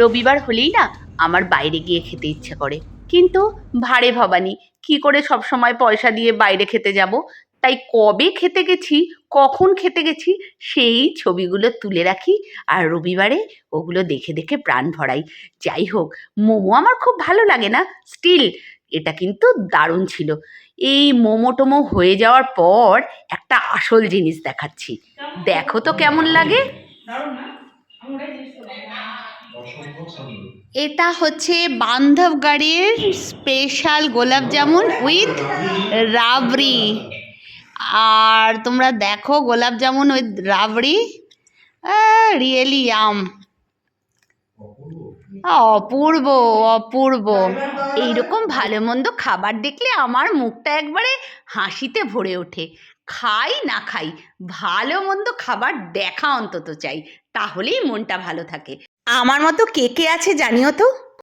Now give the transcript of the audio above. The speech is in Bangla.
রবিবার হলেই না আমার বাইরে গিয়ে খেতে ইচ্ছে করে, কিন্তু ভাঁড়ে ভবানী, কি করে সব সময় পয়সা দিয়ে বাইরে খেতে যাব? তাই কবে খেতে গেছি, কখন খেতে গেছি সেই ছবিগুলো তুলে রাখি, আর রবিবারে ওগুলো দেখে দেখে প্রাণ ভরাই। যাই হোক, মোমো আমার খুব ভালো লাগে না, স্টিল এটা কিন্তু দারুণ ছিল। এই মোমো টোমো হয়ে যাওয়ার পর একটা আসল জিনিস দেখাচ্ছি, দেখো তো কেমন লাগে। এটা হচ্ছে বান্ধবগাড়ির স্পেশাল গোলাপ জামুন উইথ রাবড়ি। আর তোমরা দেখো gulab jamun with rabri, really yummy, অপূর্ব, অপূর্ব। এইরকম ভালো মন্দ খাবার দেখলে আমার মুখটা একবারে হাসিতে ভরে ওঠে। খাই না খাই, ভালো মন্দ খাবার দেখা অন্তত চাই, তাহলেই মনটা ভালো থাকে। আমার মতো কে কে আছে জানিও তো।